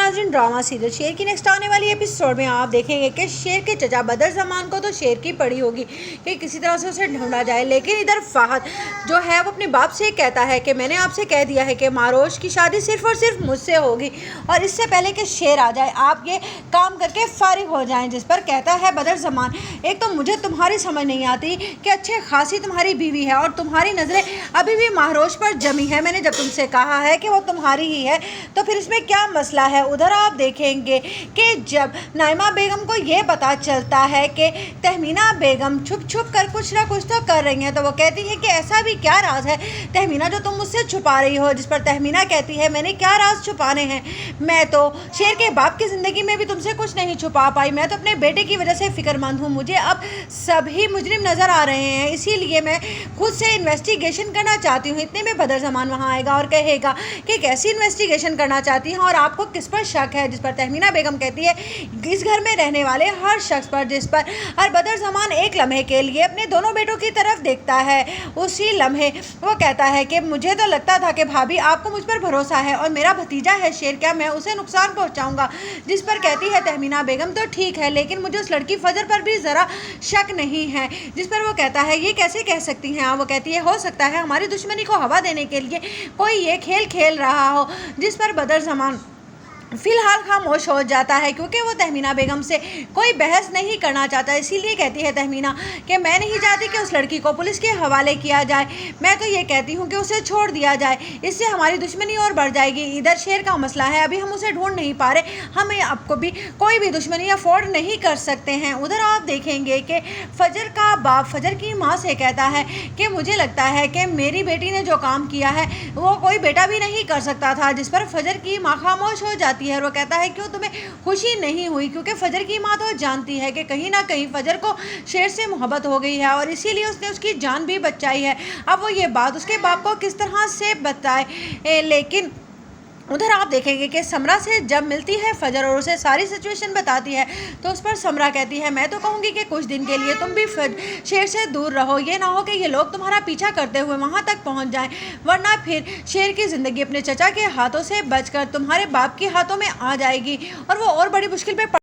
नाज़रीन, drama serial शेर की नेक्स्ट आने वाली एपिसोड में आप देखेंगे कि शेर के चचा बदर ज़मान को तो शेर की पड़ी होगी कि किसी तरह से उसे ढूंढा जाए, लेकिन इधर फ़हद जो है वो अपने बाप से कहता है कि मैंने आपसे कह दिया है कि मारोश की शादी सिर्फ और सिर्फ मुझसे होगी और इससे पहले कि शेर आ जाए आप ये काम करके फारिग हो जाएं। जिस पर कहता है बदर ज़मान, एक तो मुझे तुम्हारी समझ नहीं आती कि अच्छे खासी तुम्हारी बीवी है और तुम्हारी नज़रें अभी भी मारोश पर जमी है। मैंने जब तुमसे कहा है कि वो तुम्हारी ही है तो फिर इसमें क्या मसला है। उधर आप देखेंगे कि जब नाइमा बेगम को ये पता चलता है कि तहमीना बेगम छुप छुप कर कुछ ना कुछ तो कर रही हैं, तो वो कहती है कि ऐसा भी क्या राज है तहमीना जो तुम मुझसे छुपा रही हो। जिस पर तहमीना कहती है मैंने क्या राज छुपाने हैं, मैं तो शेर के बाप की ज़िंदगी में भी तुमसे कुछ नहीं छुपा पाई, मैं तो अपने बेटे की वजह से फ़िक्रमंद हूँ। मुझे अब सभी मुजरिम नज़र आ रहे हैं, इसीलिए मैं खुद से इन्वेस्टिगेशन करना चाहती हूँ। इतने में बदर ज़मान वहाँ आएगा और कहेगा कि कैसी इन्वेस्टिगेशन करना चाहती हैं और आपको किस पर शक है। जिस पर तहमीना बेगम कहती है इस घर में रहने वाले हर शख्स पर। जिस पर हर बदर ज़मान एक लम्हे के लिए अपने दोनों बेटों की तरफ देखता है। उसी लम्हे वो कहता है कि मुझे तो लगता था कि भाभी आपको मुझ पर भरोसा है और मेरा भतीजा है शेर, क्या मैं उसे नुकसान पहुंचाऊंगा। जिस पर कहती है तहमीना बेगम तो ठीक है, लेकिन मुझे उस लड़की फजर पर भी ज़रा शक नहीं है। जिस पर वो कहता है ये कैसे कह सकती हैं आप। वो कहती है हो सकता है हमारी दुश्मनी को हवा देने के लिए कोई ये खेल खेल रहा हो। जिस पर बदर ज़मान फ़िलहाल खामोश हो जाता है क्योंकि वो तहमीना बेगम से कोई बहस नहीं करना चाहता। इसीलिए कहती है तहमीना कि मैं नहीं चाहती कि उस लड़की को पुलिस के हवाले किया जाए, मैं तो ये कहती हूँ कि उसे छोड़ दिया जाए, इससे हमारी दुश्मनी और बढ़ जाएगी। इधर शेर का मसला है, अभी हम उसे ढूंढ नहीं पा रहे, हमें आपको भी कोई भी दुश्मनी अफोर्ड नहीं कर सकते हैं। उधर आप देखेंगे कि फजर का बाप फजर की माँ से कहता है कि मुझे लगता है कि मेरी बेटी ने जो काम किया है वो कोई बेटा भी नहीं कर सकता था। जिस पर फजर की माँ खामोश हो जाती है और वो कहता है क्यों तुम्हें खुशी नहीं हुई, क्योंकि फजर की माँ तो जानती है कि कहीं ना कहीं फजर को शेर से मोहब्बत हो गई है और इसीलिए उसने उसकी जान भी बचाई है। अब वो ये बात उसके बाप को किस तरह से बताए। लेकिन उधर आप देखेंगे कि समरा से जब मिलती है फजर और उसे सारी सिचुएशन बताती है तो उस पर समरा कहती है मैं तो कहूँगी कि कुछ दिन के लिए तुम भी शेर से दूर रहो, ये ना हो कि ये लोग तुम्हारा पीछा करते हुए वहाँ तक पहुँच जाएं, वरना फिर शेर की ज़िंदगी अपने चचा के हाथों से बचकर तुम्हारे बाप के हाथों में आ जाएगी और वो और बड़ी मुश्किल पे